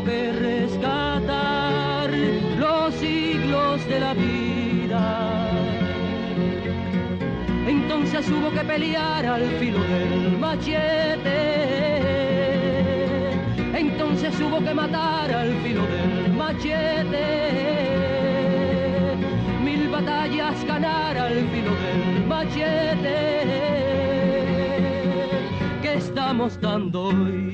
hubo que rescatar los siglos de la vida. Entonces hubo que pelear al filo del machete. Entonces hubo que matar al filo del machete. 1000 batallas ganar al filo del machete. ¿Qué estamos dando hoy?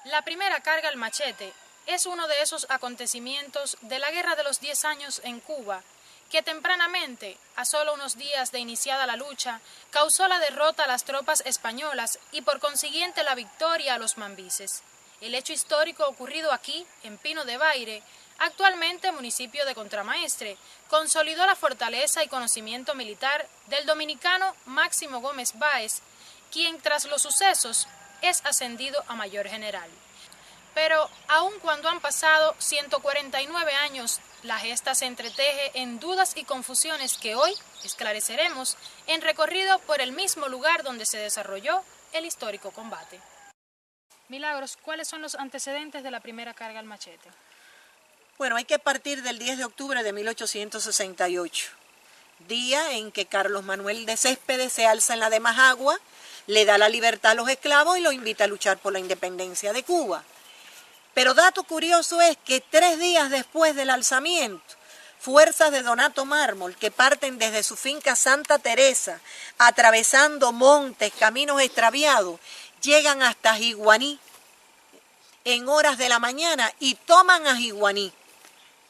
La primera carga al machete es uno de esos acontecimientos de la Guerra de los 10 años en Cuba, que tempranamente, a solo unos días de iniciada la lucha, causó la derrota a las tropas españolas y por consiguiente la victoria a los mambises. El hecho histórico ocurrido aquí, en Pino de Vaire, actualmente municipio de Contramaestre, consolidó la fortaleza y conocimiento militar del dominicano Máximo Gómez Báez, quien tras los sucesos es ascendido a mayor general. Pero aun cuando han pasado 149 años, la gesta se entreteje en dudas y confusiones que hoy esclareceremos en recorrido por el mismo lugar donde se desarrolló el histórico combate. Milagros, ¿cuáles son los antecedentes de la primera carga al machete? Bueno, hay que partir del 10 de octubre de 1868, día en que Carlos Manuel de Céspedes se alza en la de Majagua, le da la libertad a los esclavos y los invita a luchar por la independencia de Cuba. Pero dato curioso es que 3 días después del alzamiento, fuerzas de Donato Mármol que parten desde su finca Santa Teresa, atravesando montes, caminos extraviados, llegan hasta Jiguaní en horas de la mañana y toman a Jiguaní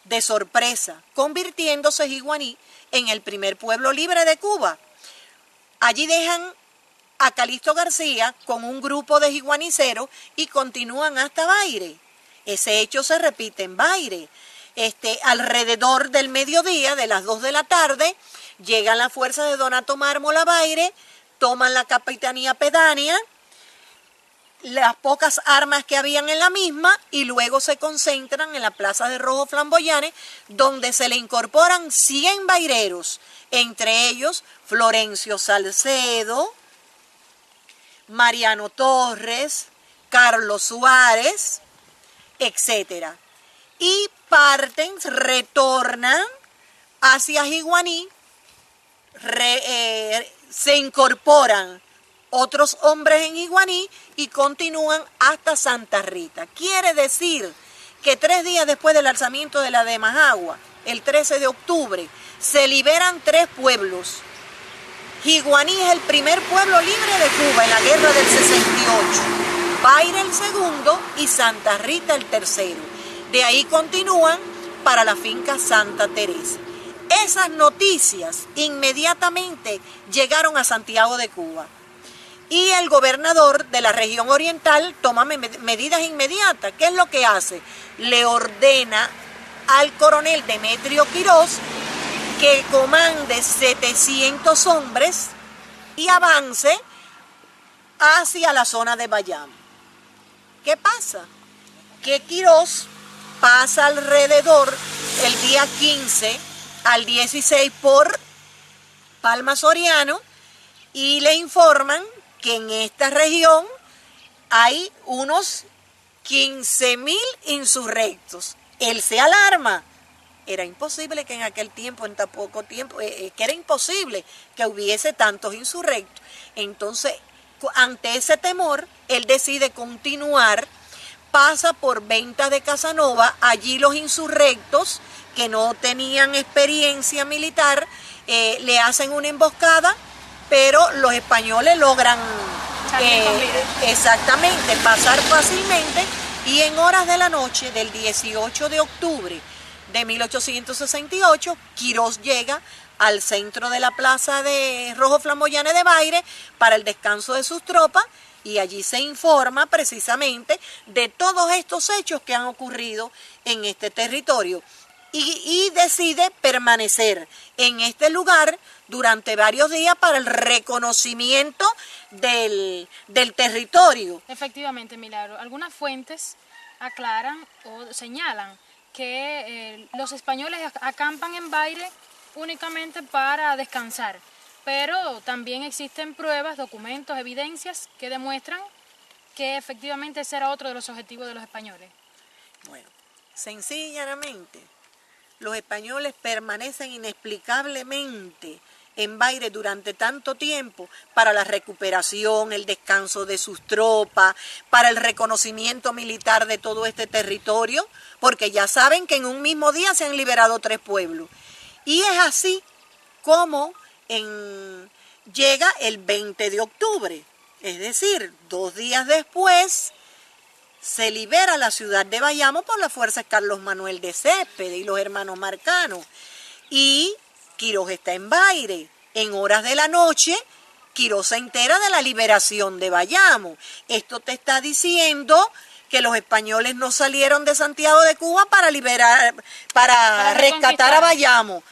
de sorpresa, convirtiéndose Jiguaní en el primer pueblo libre de Cuba. Allí dejan a Calixto García con un grupo de jiguaniceros y continúan hasta Vaire. Ese hecho se repite en Vaire. Alrededor del mediodía, de las 2 de la tarde, llegan las fuerzas de Donato Mármol a Vaire, toman la capitanía pedánea, las pocas armas que habían en la misma y luego se concentran en la plaza de Rojo Flamboyanes, donde se le incorporan 100 vaireros, entre ellos Florencio Salcedo, Mariano Torres, Carlos Suárez, etcétera. Y parten, retornan hacia Jiguaní, se incorporan otros hombres en Jiguaní y continúan hasta Santa Rita. Quiere decir que 3 días después del alzamiento de la de Majagua, el 13 de octubre, se liberan 3 pueblos. Jiguaní es el primer pueblo libre de Cuba en la guerra del 68, Vaire el segundo y Santa Rita el tercero. De ahí continúan para la finca Santa Teresa. Esas noticias inmediatamente llegaron a Santiago de Cuba y el gobernador de la región oriental toma medidas inmediatas. ¿Qué es lo que hace? Le ordena al coronel Demetrio Quirós que comande 700 hombres y avance hacia la zona de Bayamo. ¿Qué pasa? Que Quirós pasa alrededor el día 15 al 16 por Palma Soriano y le informan que en esta región hay unos 15.000 insurrectos. Él se alarma. Era imposible que en aquel tiempo, en tan poco tiempo, que era imposible que hubiese tantos insurrectos. Entonces, ante ese temor, él decide continuar, pasa por Venta de Casanova, allí los insurrectos que no tenían experiencia militar, le hacen una emboscada, pero los españoles logran exactamente pasar fácilmente y en horas de la noche del 18 de octubre de 1868, Quirós llega al centro de la plaza de Rojo Flamboyanes de Vaire para el descanso de sus tropas y allí se informa precisamente de todos estos hechos que han ocurrido en este territorio y decide permanecer en este lugar durante varios días para el reconocimiento del territorio. Efectivamente, Milagro. Algunas fuentes aclaran o señalan que los españoles acampan en Vaire únicamente para descansar, pero también existen pruebas, documentos, evidencias que demuestran que efectivamente ese era otro de los objetivos de los españoles. Bueno, sencillamente, los españoles permanecen inexplicablemente en Baire durante tanto tiempo para la recuperación, el descanso de sus tropas, para el reconocimiento militar de todo este territorio, porque ya saben que en un mismo día se han liberado 3 pueblos. Y es así como llega el 20 de octubre, es decir, 2 días después se libera la ciudad de Bayamo por las fuerzas Carlos Manuel de Céspedes y los hermanos Marcano. Y Quirós está en Baire. En horas de la noche, Quirós se entera de la liberación de Bayamo. Esto te está diciendo que los españoles no salieron de Santiago de Cuba para rescatar a Bayamo,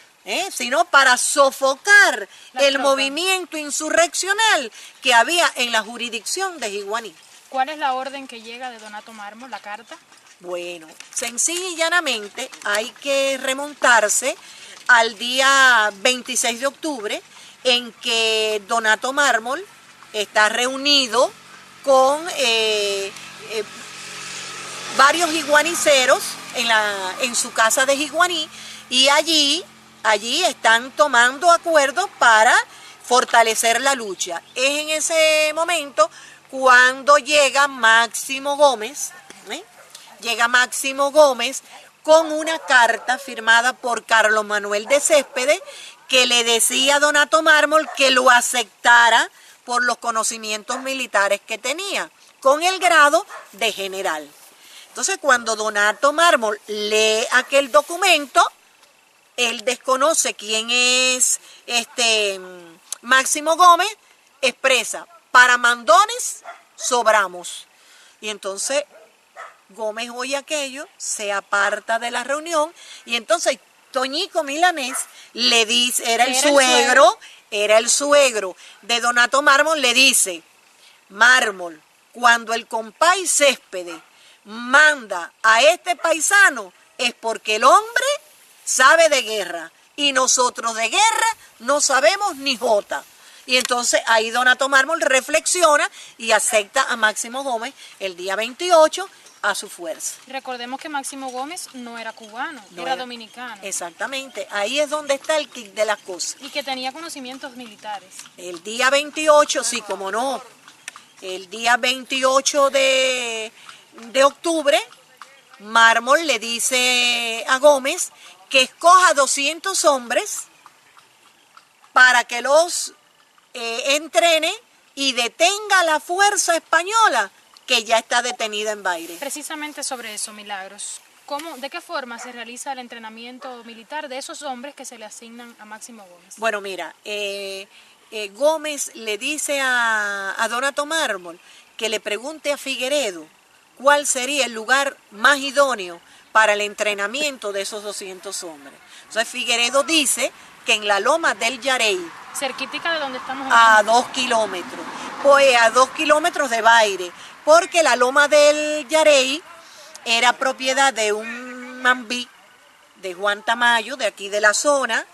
sino para sofocar el movimiento insurreccional que había en la jurisdicción de Jiguaní. ¿Cuál es la orden que llega de Donato Mármol, la carta? Bueno, sencilla y llanamente hay que remontarse al día 26 de octubre, en que Donato Mármol está reunido con varios jiguaniceros en su casa de Jiguaní, y allí están tomando acuerdos para fortalecer la lucha. Es en ese momento cuando llega Máximo Gómez, con una carta firmada por Carlos Manuel de Céspedes, que le decía a Donato Mármol que lo aceptara por los conocimientos militares que tenía, con el grado de general. Entonces, cuando Donato Mármol lee aquel documento, él desconoce quién es Máximo Gómez, expresa: para mandones sobramos. Y entonces Gómez oye aquello, se aparta de la reunión, y entonces Toñico Milanés le dice, era el suegro de Donato Mármol, le dice: Mármol, cuando el compay Céspedes manda a este paisano es porque el hombre sabe de guerra, y nosotros de guerra no sabemos ni jota. Y entonces ahí Donato Mármol reflexiona y acepta a Máximo Gómez el día 28 a su fuerza. Recordemos que Máximo Gómez no era cubano, era dominicano. Exactamente, ahí es donde está el kit de las cosas. Y que tenía conocimientos militares. El día 28, sí, como no, el día 28 de octubre, Mármol le dice a Gómez que escoja 200 hombres para que los entrene y detenga la fuerza española que ya está detenida en Baire. Precisamente sobre eso, Milagros. ¿De qué forma se realiza el entrenamiento militar de esos hombres que se le asignan a Máximo Gómez? Bueno, mira, Gómez le dice a Donato Mármol que le pregunte a Figueredo cuál sería el lugar más idóneo para el entrenamiento de esos 200 hombres. Entonces Figueredo dice que en la loma del Yarey, cerquítica de donde estamos a 2 kilómetros, pues a 2 kilómetros de Baire, porque la loma del Yarey era propiedad de un mambí de Juan Tamayo, de aquí de la zona,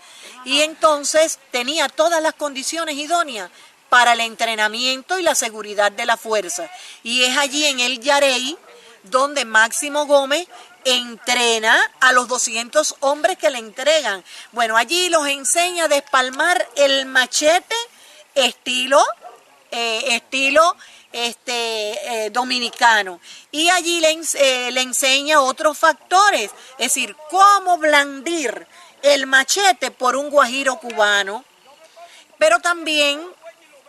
y entonces tenía todas las condiciones idóneas para el entrenamiento y la seguridad de la fuerza. Y es allí en el Yarey donde Máximo Gómez entrena a los 200 hombres que le entregan. Bueno, allí los enseña a despalmar el machete estilo dominicano, y allí le enseña otros factores, es decir, cómo blandir el machete por un guajiro cubano, pero también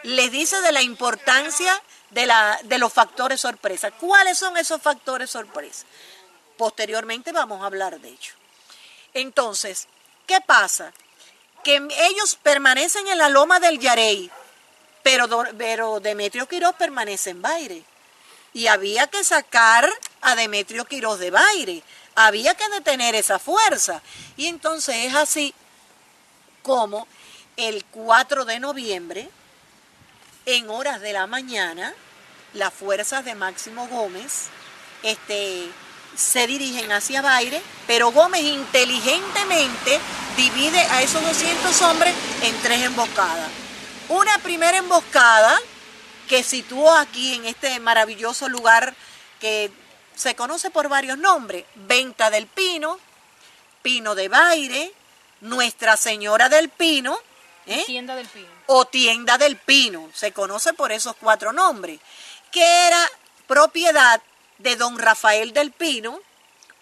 les dice de la importancia de los factores sorpresa. ¿Cuáles son esos factores sorpresa? Posteriormente vamos a hablar de ello. Entonces, ¿qué pasa? Que ellos permanecen en la loma del Yarey, pero Demetrio Quirós permanece en Baire. Y había que sacar a Demetrio Quirós de Baire. Había que detener esa fuerza. Y entonces es así como el 4 de noviembre, en horas de la mañana, las fuerzas de Máximo Gómez se dirigen hacia Baire, pero Gómez inteligentemente divide a esos 200 hombres en 3 embocadas. Una primera emboscada que situó aquí en este maravilloso lugar que se conoce por varios nombres: Venta del Pino, Pino de Baire, Nuestra Señora del Pino, Tienda del Pino. o Tienda del Pino, se conoce por esos 4 nombres, que era propiedad de don Rafael del Pino,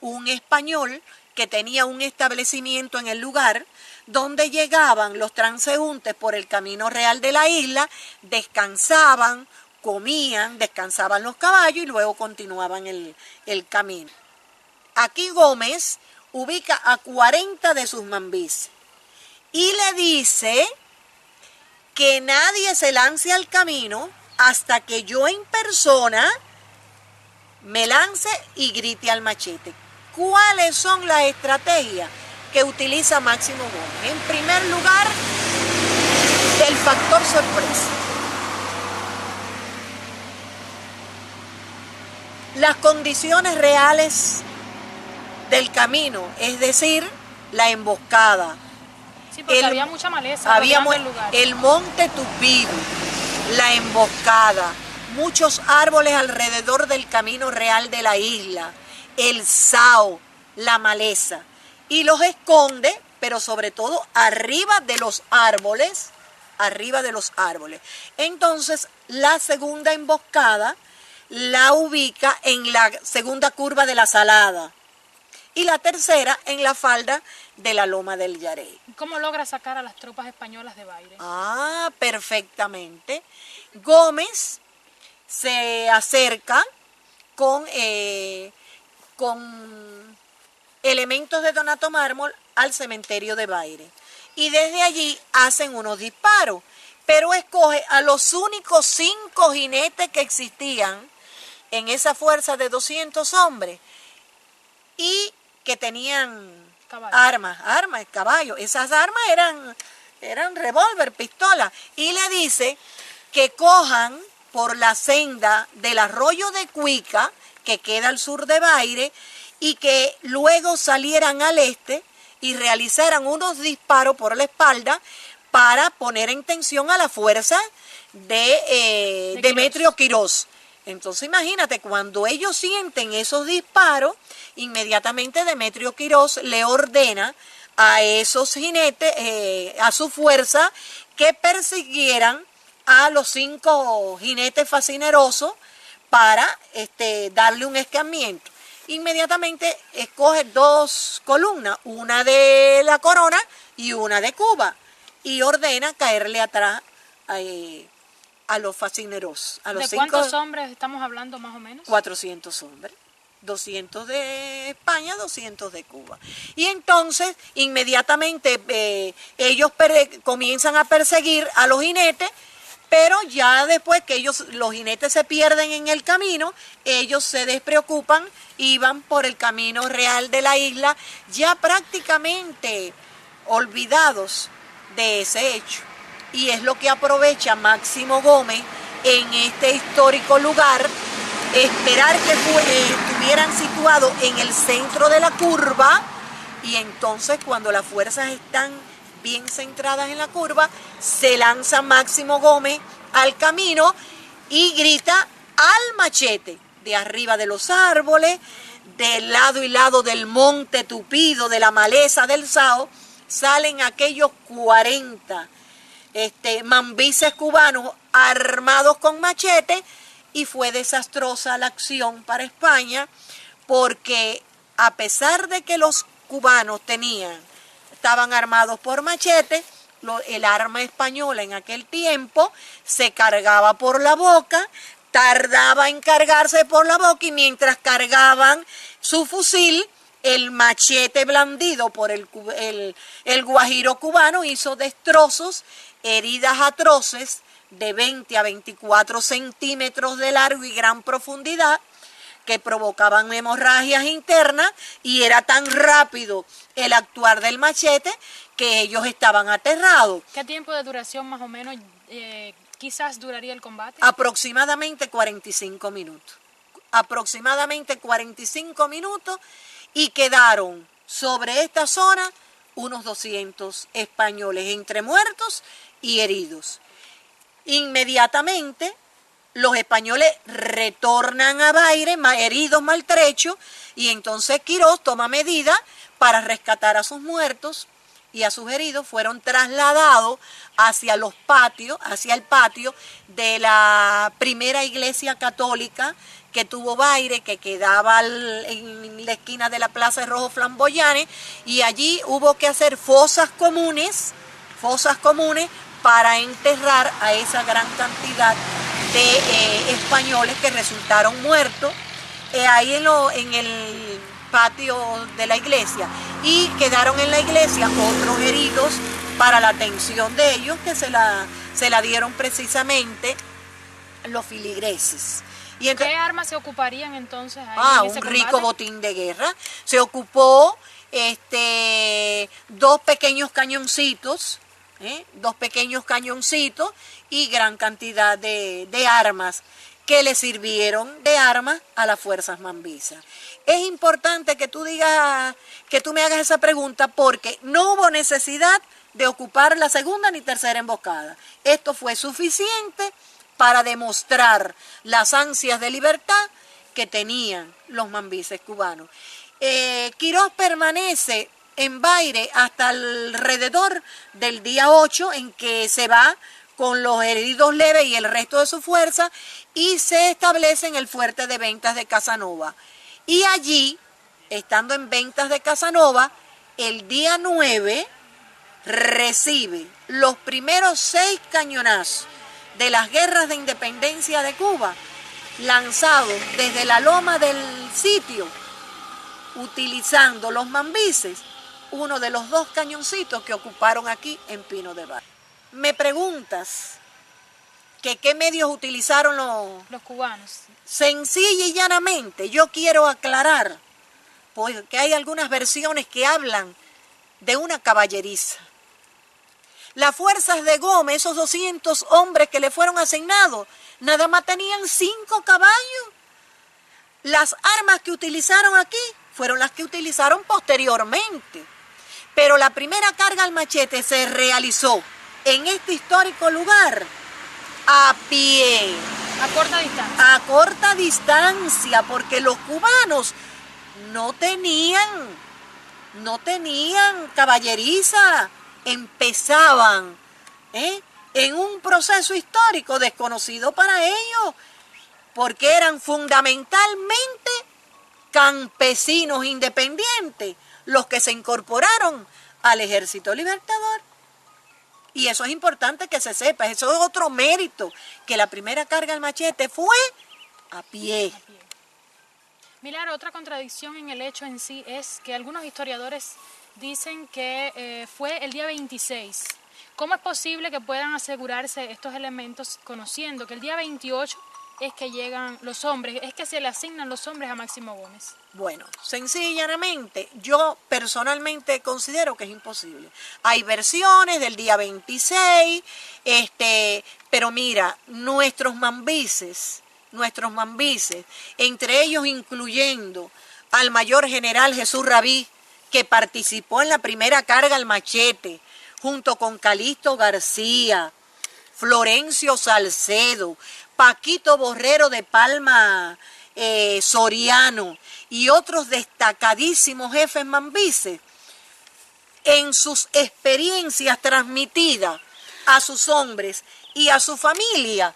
un español que tenía un establecimiento en el lugar donde llegaban los transeúntes por el camino real de la isla, descansaban, comían, descansaban los caballos y luego continuaban el camino. Aquí Gómez ubica a 40 de sus mambíes y le dice que nadie se lance al camino hasta que yo en persona me lance y grite al machete. ¿Cuáles son las estrategias que utiliza Máximo Gómez? En primer lugar, el factor sorpresa. Las condiciones reales del camino, es decir, la emboscada. Sí, porque había mucha maleza. Había el lugar. El monte tupido, la emboscada, muchos árboles alrededor del camino real de la isla, el sao, la maleza, y los esconde, pero sobre todo arriba de los árboles, Entonces, la segunda emboscada la ubica en la segunda curva de la Salada y la tercera en la falda de la Loma del Yarey. ¿Cómo logra sacar a las tropas españolas de Baire? Perfectamente. Gómez se acerca con elementos de Donato Mármol al cementerio de Baire. Y desde allí hacen unos disparos, pero escoge a los únicos 5 jinetes que existían en esa fuerza de 200 hombres y que tenían armas, caballos. Esas armas eran revólver, pistola. Y le dice que cojan por la senda del arroyo de Cuica, que queda al sur de Baire, y que luego salieran al este y realizaran unos disparos por la espalda para poner en tensión a la fuerza de Demetrio Quirós. Entonces imagínate, cuando ellos sienten esos disparos, inmediatamente Demetrio Quirós le ordena a esos jinetes, a su fuerza, que persiguieran a los 5 jinetes fascinerosos para darle un escarmiento. Inmediatamente escoge 2 columnas, una de la Corona y una de Cuba, y ordena caerle atrás a los fascinerosos. ¿De cuántos hombres estamos hablando más o menos? 400 hombres. 200 de España, 200 de Cuba. Y entonces, inmediatamente, ellos comienzan a perseguir a los jinetes, pero ya después que los jinetes se pierden en el camino, ellos se despreocupan y van por el camino real de la isla, ya prácticamente olvidados de ese hecho. Y es lo que aprovecha Máximo Gómez en este histórico lugar, esperar que estuvieran situados en el centro de la curva, y entonces cuando las fuerzas están bien centradas en la curva, se lanza Máximo Gómez al camino y grita al machete, de arriba de los árboles, de lado y lado del monte tupido, de la maleza del Sao, salen aquellos 40 mambises cubanos armados con machete, y fue desastrosa la acción para España, porque a pesar de que los cubanos estaban armados por machete, el arma española en aquel tiempo se cargaba por la boca, tardaba en cargarse por la boca, y mientras cargaban su fusil, el machete blandido por el guajiro cubano hizo destrozos, heridas atroces de 20 a 24 centímetros de largo y gran profundidad, que provocaban hemorragias internas, y era tan rápido el actuar del machete que ellos estaban aterrados. ¿Qué tiempo de duración más o menos quizás duraría el combate? Aproximadamente 45 minutos. Aproximadamente 45 minutos, y quedaron sobre esta zona unos 200 españoles entre muertos y heridos. Inmediatamente los españoles retornan a Baire, heridos, maltrechos, y entonces Quirós toma medidas para rescatar a sus muertos y a sus heridos. Fueron trasladados hacia el patio de la primera iglesia católica que tuvo Baire, que quedaba en la esquina de la Plaza de Rojo Flamboyanes, y allí hubo que hacer fosas comunes para enterrar a esa gran cantidad de españoles que resultaron muertos ahí en el patio de la iglesia, y quedaron en la iglesia otros heridos para la atención de ellos, que se la dieron precisamente los filigreses. Y ¿Qué armas se ocuparían entonces ahí en ese un rico combate? botín de guerra. Se ocupó 2 pequeños cañoncitos, y gran cantidad de armas que le sirvieron de armas a las fuerzas mambisas. Es importante que tú me hagas esa pregunta, porque no hubo necesidad de ocupar la segunda ni tercera emboscada. Esto fue suficiente para demostrar las ansias de libertad que tenían los mambises cubanos. Quirós permanece en Baire hasta alrededor del día 8, en que se va con los heridos leves y el resto de su fuerza, y se establece en el fuerte de Ventas de Casanova. Y allí, estando en Ventas de Casanova, el día 9 recibe los primeros 6 cañonazos de las guerras de independencia de Cuba, lanzados desde la loma del sitio, utilizando los mambises uno de los 2 cañoncitos que ocuparon aquí en Pino de Baire. Me preguntas que qué medios utilizaron los cubanos. Sencilla y llanamente, yo quiero aclarar, pues, que hay algunas versiones que hablan de una caballeriza. Las fuerzas de Gómez, esos 200 hombres que le fueron asignados, nada más tenían 5 caballos. Las armas que utilizaron aquí fueron las que utilizaron posteriormente. Pero la primera carga al machete se realizó en este histórico lugar a pie. A corta distancia. A corta distancia, porque los cubanos no tenían caballeriza. Empezaban en un proceso histórico desconocido para ellos, porque eran fundamentalmente campesinos independientes los que se incorporaron al Ejército Libertador. Y eso es importante que se sepa, eso es otro mérito, que la primera carga al machete fue a pie. Milagro, otra contradicción en el hecho en sí es que algunos historiadores dicen que fue el día 26. ¿Cómo es posible que puedan asegurarse estos elementos conociendo que el día 28 es que llegan los hombres, es que se le asignan los hombres a Máximo Gómez? Bueno, sencillamente, yo personalmente considero que es imposible. Hay versiones del día 26, pero mira, nuestros mambises, entre ellos incluyendo al mayor general Jesús Rabí, que participó en la primera carga al machete, junto con Calixto García, Florencio Salcedo, Paquito Borrero de Palma Soriano y otros destacadísimos jefes mambises, en sus experiencias transmitidas a sus hombres y a su familia,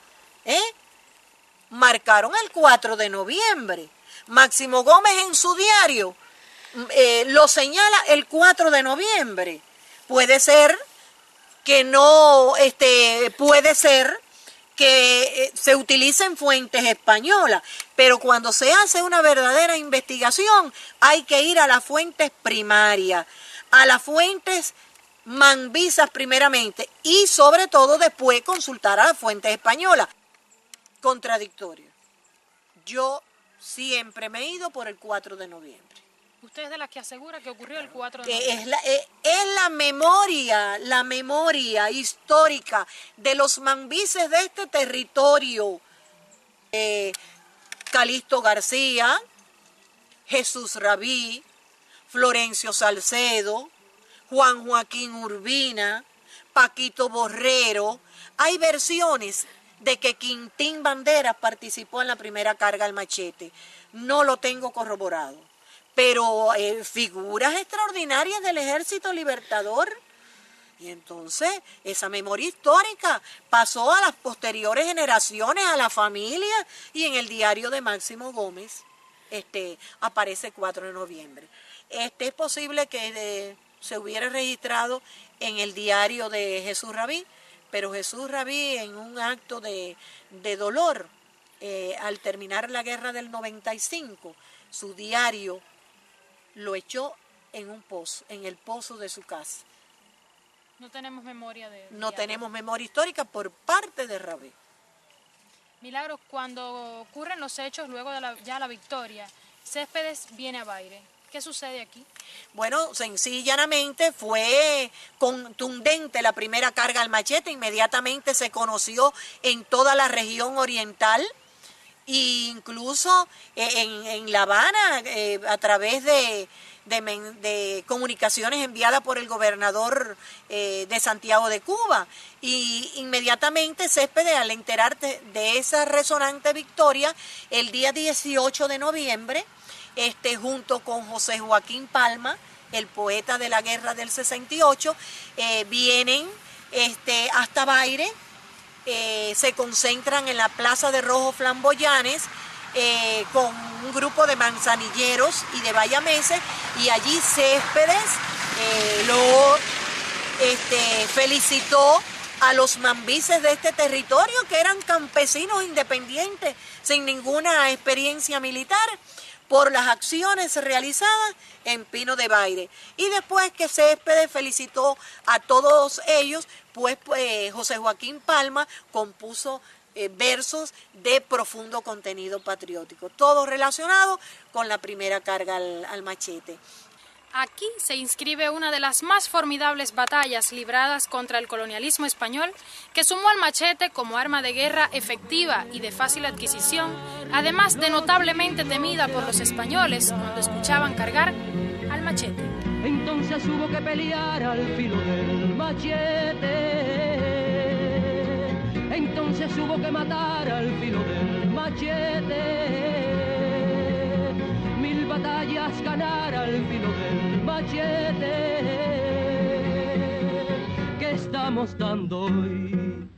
marcaron el 4 de noviembre. Máximo Gómez en su diario lo señala el 4 de noviembre. Puede ser que no, puede ser que se utilicen fuentes españolas, pero cuando se hace una verdadera investigación hay que ir a las fuentes primarias, a las fuentes mambisas primeramente, y sobre todo después consultar a las fuentes españolas. Contradictorio. Yo siempre me he ido por el 4 de noviembre. ¿Usted es de las que asegura que ocurrió el 4 de noviembre? Es la memoria histórica de los mambises de este territorio. Calixto García, Jesús Rabí, Florencio Salcedo, Juan Joaquín Urbina, Paquito Borrero, Hay versiones de que Quintín Banderas participó en la primera carga al machete. No lo tengo corroborado. Pero figuras extraordinarias del Ejército Libertador. Y entonces esa memoria histórica pasó a las posteriores generaciones, a la familia, y en el diario de Máximo Gómez aparece 4 de noviembre. Es posible que se hubiera registrado en el diario de Jesús Rabí, pero Jesús Rabí, en un acto de dolor, al terminar la guerra del 95, su diario lo echó en un pozo, en el pozo de su casa. No tenemos memoria de... No tenemos memoria histórica por parte de Rabí. Milagros, cuando ocurren los hechos luego de ya la victoria, Céspedes viene a Baire. ¿Qué sucede aquí? Bueno, sencillamente fue contundente la primera carga al machete, inmediatamente se conoció en toda la región oriental, e incluso en La Habana, a través de comunicaciones enviadas por el gobernador de Santiago de Cuba. Y inmediatamente Céspedes, al enterarse de esa resonante victoria, el día 18 de noviembre, junto con José Joaquín Palma, el poeta de la guerra del 68, vienen hasta Baire, se concentran en la Plaza de Rojos Flamboyanes, con un grupo de manzanilleros y de bayameses, y allí Céspedes lo felicitó a los mambises de este territorio, que eran campesinos independientes sin ninguna experiencia militar, por las acciones realizadas en Pino de Baire. Y después que Céspedes felicitó a todos ellos, pues José Joaquín Palma compuso versos de profundo contenido patriótico, todo relacionado con la primera carga al machete. Aquí se inscribe una de las más formidables batallas libradas contra el colonialismo español, que sumó al machete como arma de guerra efectiva y de fácil adquisición, además de notablemente temida por los españoles cuando escuchaban cargar al machete. Entonces hubo que pelear al filo del machete. Entonces hubo que matar al filo del machete. 1000 batallas ganar al filo del machete. ¿Qué estamos dando hoy?